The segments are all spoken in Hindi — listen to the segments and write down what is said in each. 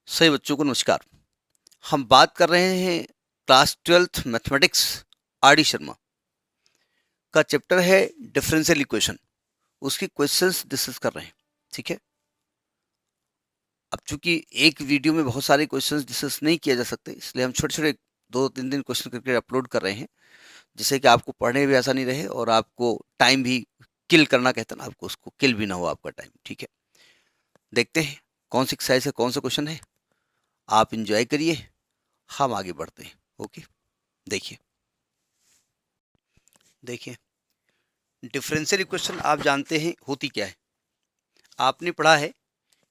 सभी बच्चों को नमस्कार। हम बात कर रहे हैं class 12th mathematics R D Sharma का चैप्टर है डिफरेंशियल इक्वेशन। उसकी क्वेश्चंस डिस्कस कर रहे हैं। ठीक है, अब चूंकि एक वीडियो में बहुत सारे क्वेश्चंस डिस्कस नहीं किया जा सकते, इसलिए हम छोटे छोटे 2-3 क्वेश्चन करके अपलोड कर रहे हैं, जिससे कि आपको पढ़ने में भी आसानी रहे और आपको टाइम भी किल करना कहते हैं ना, आपको उसको किल भी ना हो आपका टाइम। ठीक है, देखते हैं कौन सी एक्सरसाइज है, कौन सा क्वेश्चन है। आप इंजॉय करिए, हम आगे बढ़ते हैं। ओके, देखिए देखिए डिफरेंशियल इक्वेशन आप जानते हैं होती क्या है। आपने पढ़ा है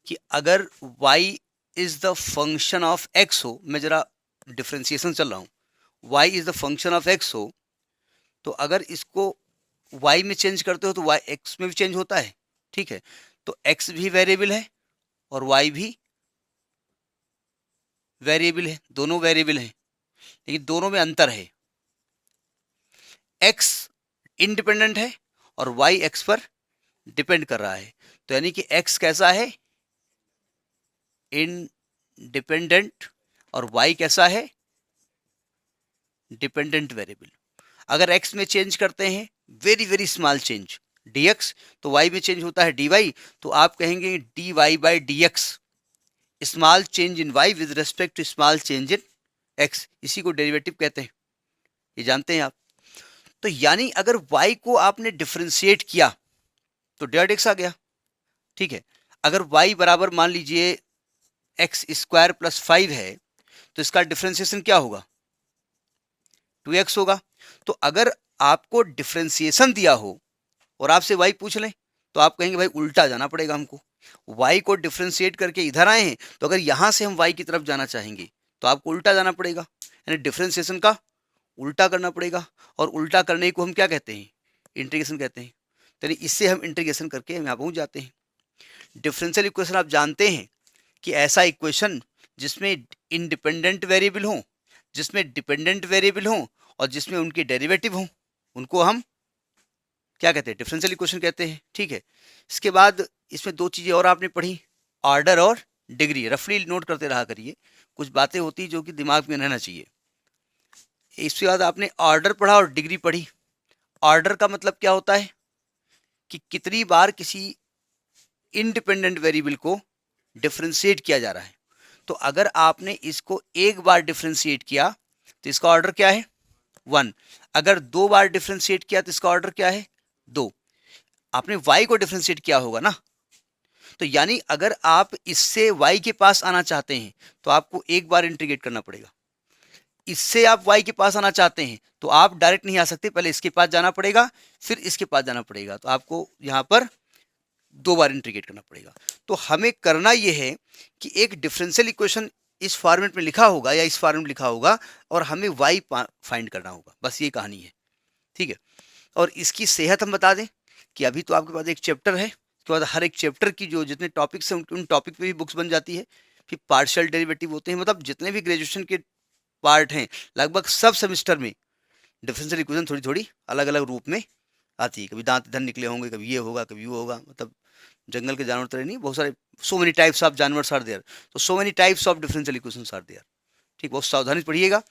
कि अगर y is the function of x हो, मैं जरा डिफरेंशिएशन चल रहा हूं, y is the function of x हो, तो अगर इसको y में चेंज करते हो तो y x में भी चेंज होता है। ठीक है, तो x भी वेरिएबल है और y भी वेरिएबल है, दोनों वेरिएबल हैं, लेकिन दोनों में अंतर है। x इंडिपेंडेंट है और y x पर डिपेंड कर रहा है। तो यानी कि x कैसा है, इंडिपेंडेंट, और y कैसा है, डिपेंडेंट वेरिएबल। अगर x में चेंज करते हैं very very small change dx, तो y में चेंज होता है dy, तो आप कहेंगे dy by dx, small change in y with respect to small change in x, इसी को डेरिवेटिव कहते हैं, ये जानते हैं आप। तो यानी अगर y को आपने डिफरेंशिएट किया तो डेट x आ गया। ठीक है, अगर y बराबर मान लीजिए एक्स स्क्वायर प्लस 5 है, तो इसका डिफरेंशिएशन क्या होगा, 2x होगा। तो अगर आपको डिफरेंशिएशन दिया हो और आपसे y पूछ लें, तो आप कहेंगे भाई उल्टा जाना पड़ेगा हमको। y को डिफरेंशिएट करके इधर आए हैं, तो अगर यहां से हम y की तरफ जाना चाहेंगे तो आपको उल्टा जाना पड़ेगा, यानी डिफरेंशिएशन का उल्टा करना पड़ेगा। और उल्टा करने को हम क्या कहते हैं, इंटीग्रेशन कहते हैं। तो इससे हम इंटीग्रेशन करके हम यहाँ पहुंच जाते हैं। डिफरेंशियल इक्वेशन आप जानते हैं कि ऐसा इक्वेशन जिसमें इंडिपेंडेंट वेरिएबल हो, जिसमें डिपेंडेंट वेरिएबल हो और जिसमें उनके डेरिवेटिव हो, उनको हम क्या कहते हैं, डिफरेंशियल इक्वेशन कहते हैं। ठीक है, इसके बाद इसमें दो चीजें और आपने पढ़ी, ऑर्डर और डिग्री। रफली नोट करते रहा करिए, कुछ बातें होती जो कि दिमाग में रहना चाहिए। इसके बाद आपने ऑर्डर पढ़ा और डिग्री पढ़ी। ऑर्डर का मतलब क्या होता है कि कितनी बार किसी इंडिपेंडेंट वेरिएबल को डिफरेंशिएट किया जा रहा है। तो अगर आपने इसको एक बार डिफरेंशिएट किया तो इसका ऑर्डर क्या है, 1। अगर 2 बार डिफरेंशिएट किया तो इसका ऑर्डर क्या है, 2। आपने y को डिफरेंशिएट किया होगा ना, तो यानी अगर आप इससे y के पास आना चाहते हैं तो आपको एक बार इंटीग्रेट करना पड़ेगा। इससे आप y के पास आना चाहते हैं तो आप डायरेक्ट नहीं आ सकते, पहले इसके पास जाना पड़ेगा, फिर इसके पास जाना पड़ेगा, तो आपको यहां पर 2 बार इंटीग्रेट करना पड़ेगा। तो हमें करना यह है कि एक डिफरेंशियल इक्वेशन इस फॉर्मेट में लिखा होगा या इस फॉर्मेट में लिखा होगा और हमें y फाइंड करना होगा, बस ये कहानी है। ठीक है, और इसकी सेहत हम बता दें कि अभी तो आपके पास एक चैप्टर है, उसके बाद हर एक चैप्टर की जो जितने टॉपिक्स हैं उन टॉपिक पे भी बुक्स बन जाती है। फिर पार्शियल डेरिवेटिव होते हैं, मतलब जितने भी ग्रेजुएशन के पार्ट हैं लगभग सब सेमेस्टर में डिफरेंशियल इक्वेशन थोड़ी थोड़ी अलग अलग रूप में आती है। कभी दांत इधर निकले होंगे, कभी ये होगा, कभी वो होगा, मतलब जंगल के जानवर तरह नहीं, बहुत सारे, सो मेनी टाइप्स ऑफ जानवर आर देयर, तो so many types of differential equations are there. ठीक, बहुत सावधानी से पढ़िएगा।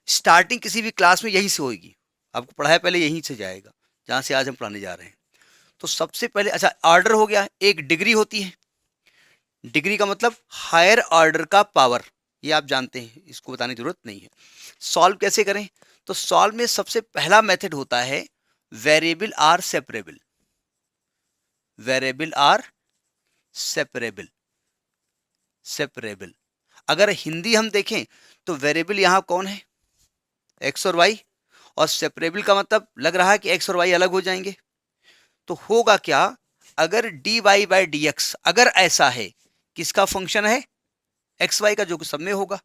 स्टार्टिंग किसी भी क्लास में यहीं से होगी, आपको पढ़ाया पहले यहीं से जाएगा जहां से आज हम पढ़ाने जा रहे हैं। तो सबसे पहले, अच्छा ऑर्डर हो गया, एक डिग्री होती है। डिग्री का मतलब हायर ऑर्डर का पावर, ये आप जानते हैं, इसको बताने की जरूरत नहीं है। सॉल्व कैसे करें, तो सॉल्व में सबसे पहला मेथड होता है variable are separable. Variable are separable, separable. अगर हिंदी हम देखें तो वेरिएबल यहां कौन है, एक्स और वाई, और सेपरेबल का मतलब लग रहा है कि एक्स और वाई अलग हो जाएंगे। तो होगा क्या, अगर d y by d x अगर ऐसा है, किसका फंक्शन है, एक्स वाई का, जो कि सब में होगा।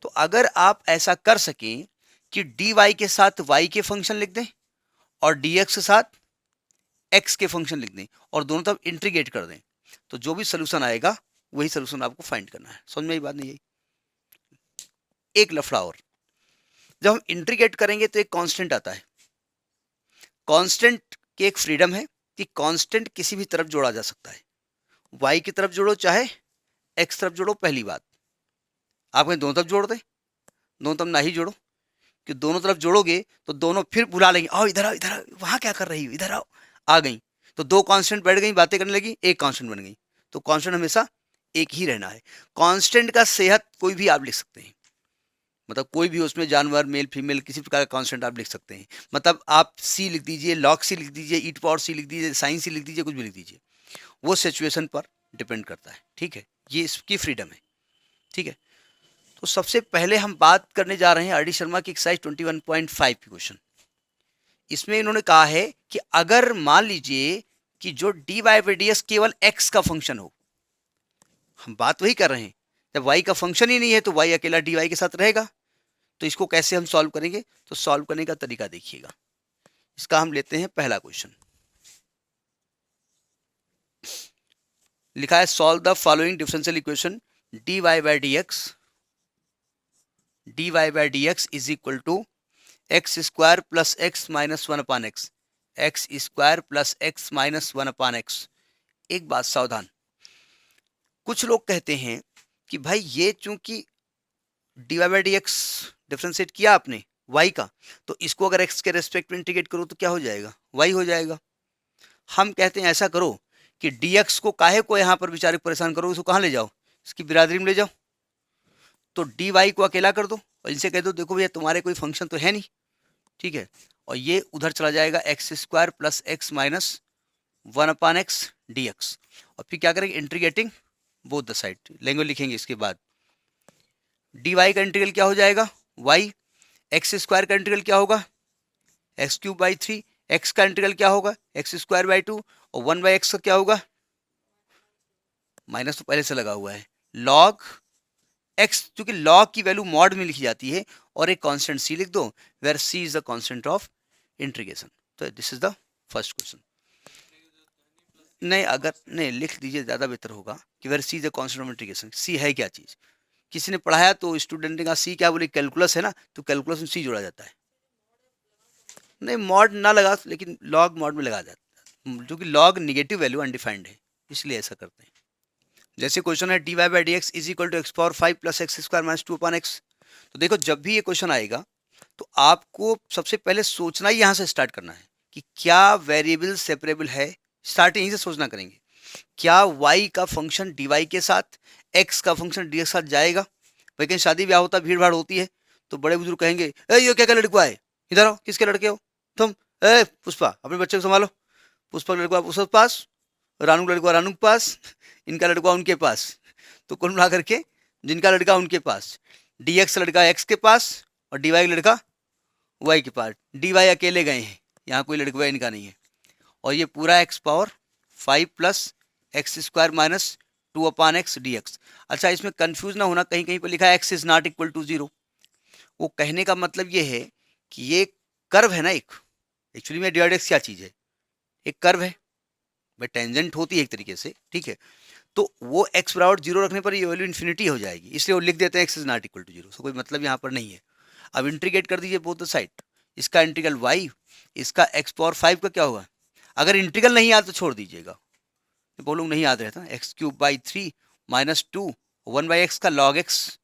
तो अगर आप ऐसा कर सकें कि डी वाई के साथ वाई के फंक्शन लिख दें और डी एक्स के साथ एक्स के फंक्शन लिख दें और दोनों तरफ इंटीग्रेट कर दें, तो जो भी सोल्यूशन आएगा वही सोल्यूशन आपको फाइंड करना है। समझ में ये बात नहीं आई। एक लफड़ा और, जब हम इंटीग्रेट करेंगे तो एक कांस्टेंट आता है। कांस्टेंट की एक फ्रीडम है कि कांस्टेंट किसी भी तरफ जोड़ा जा सकता है, y की तरफ जोड़ो चाहे x तरफ जोड़ो, पहली बात। आप कहें दोनों तरफ जोड़ दें, दोनों तरफ ना ही जोड़ो, कि दोनों तरफ जोड़ोगे तो दोनों फिर बुला लेंगे, आओ इधर आओ, इधर आओ, वहाँ क्या कर रही हो, इधर आओ। आ गई तो दो कांस्टेंट बैठ गई, बातें करने लगी, एक कांस्टेंट बन गई। तो कांस्टेंट हमेशा एक ही रहना है। कांस्टेंट का सेहत कोई भी आप लिख सकते हैं, मतलब कोई भी उसमें जानवर, मेल फीमेल, किसी प्रकार का कांस्टेंट आप लिख सकते हैं। मतलब आप सी लिख दीजिए, लॉग सी लिख दीजिए, ईट पावर सी लिख दीजिए, साइन सी लिख दीजिए, कुछ भी लिख दीजिए, वो सिचुएशन पर डिपेंड करता है। ठीक है, ये इसकी फ्रीडम है। ठीक है, तो सबसे पहले हम बात करने जा रहे हैं आर डी शर्मा की एक्सरसाइज 21.5 की क्वेश्चन। इसमें इन्होंने कहा है कि अगर मान लीजिए कि जो d y by d x केवल एक्स का फंक्शन हो, हम बात वही कर रहे हैं, जब वाई का फंक्शन ही नहीं है तो वाई अकेला डी वाई के साथ रहेगा। तो इसको कैसे हम सॉल्व करेंगे, तो सॉल्व करने का तरीका देखिएगा। इसका हम लेते हैं पहला क्वेश्चन। लिखा है solve the following differential equation d y by d x is equal to x square plus x minus one upon x, x square plus x minus one upon x. एक बात सावधान, कुछ लोग कहते हैं कि भाई ये चूंकि d y by d x differentiate किया आपने y का, तो इसको अगर x के रेस्पेक्ट में इंटीग्रेट करो तो क्या हो जाएगा, y हो जाएगा। हम कहते हैं ऐसा करो कि dx को काहे को यहाँ पर बेचारे परेशान करो, उसको कहाँ ले जाओ, इसकी बिरादरी में ले जाओ। तो dy को अकेला कर दो और इनसे कह दो देखो भैया तुम्हारे कोई फंक्शन तो है नहीं, ठीक है, और ये उधर चला जाएगा x square plus x minus one upon x D x. और फिर क्या करेंगे, integrating both the side, language लिखेंगे इसके बाद। डी वाई का इंटीग्रल क्या हो जाएगा, वाई, एक्स स्क्वायर का इंटीग्रल क्या होगा, x cube by three, x का इंटीग्रल क्या होगा, एक्स स्क्वायर बाई टू, और वन बाई एक्स का क्या होगा, माइनस तो पहले से लगा हुआ है, लॉग एक्स, क्योंकि लॉग की वैल्यू मॉड में लिखी जाती है, और एक कांस्टेंट सी लिख दो where c is the constant of integration. तो this is the first question. नहीं, अगर नहीं लिख दीजिए ज़्यादा बेहतर होगा कि where c is the constant of integration. C है क्या चीज़, किसी ने पढ़ाया तो स्टूडेंट ने कहा सी क्या बोले, कैलकुलस है ना, तो कैलकुलस में सी जोड़ा जाता है। नहीं मॉड ना लगा, लेकिन लॉग मॉड में लगा जाता है, जो कि लॉग निगेटिव वैल्यू अनडिफाइंड है, इसलिए ऐसा करते हैं। जैसे क्वेश्चन है d y by d x is equal to x power 5 plus x square minus 2 upon x. तो देखो जब भी ये क्वेश्चन आएगा तो आपको सबसे पहले सोचना ही यहाँ से स्टार्ट करना है कि क्या वेरिएबल सेपरेबल है, स्टार्ट यहीं से सोचना करेंगे। क्या y का फंक्शन dy के साथ x का फंक्शन dx के साथ जाएगा। भाई कहीं शादी ब्याह होता, भीड़ भाड़ होती है, तो बड़े बुजुर्ग कहेंगे ए ये क्या क्या लड़का है, इधर आओ, किसके लड़के हो तुम, ए पुष्पा अपने बच्चे को संभालो, पुष्पा का लड़का पुष्पा के पास, रानू का लड़का रानू के पास, इनका लड़का उनके पास। तो कुल मिला करके जिनका लड़का उनके पास, dx लड़का x के पास और dy का लड़का y के पास। dy अकेले गए हैं, यहाँ कोई लड़का इनका नहीं है, और ये पूरा x power 5 plus x square minus 2 अपान एक्स डी एक्स। अच्छा इसमें कंफ्यूज ना होना, कहीं कहीं पर लिखा है x is not equal to 0। वो कहने का मतलब ये है कि ये कर्व है ना एक, एक्चुअली में डी एक्स क्या चीज़ है, एक कर्व है, भाई टेंजेंट होती है एक तरीके से, ठीक है। तो वो एक्स बराबर 0 रखने पर ये वैल्यू इन्फिनिटी हो जाएगी, इसलिए वो लिख देते हैं x is not equal to 0। So कोई मतलब यहाँ पर नहीं है। अब इंटीग्रेट कर दीजिए बोथ द साइड, इसका इंटीग्रल y, इसका एक्स पावर 5 का क्या होगा। अगर इंटीग्रल नहीं याद तो छोड़ दीजिएगा, बोलूँ नहीं याद रहता, एक्स क्यूब बाई 3 माइनस 2 वन बाई एक्स का log x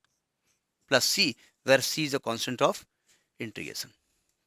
plus c where c is a constant of integration.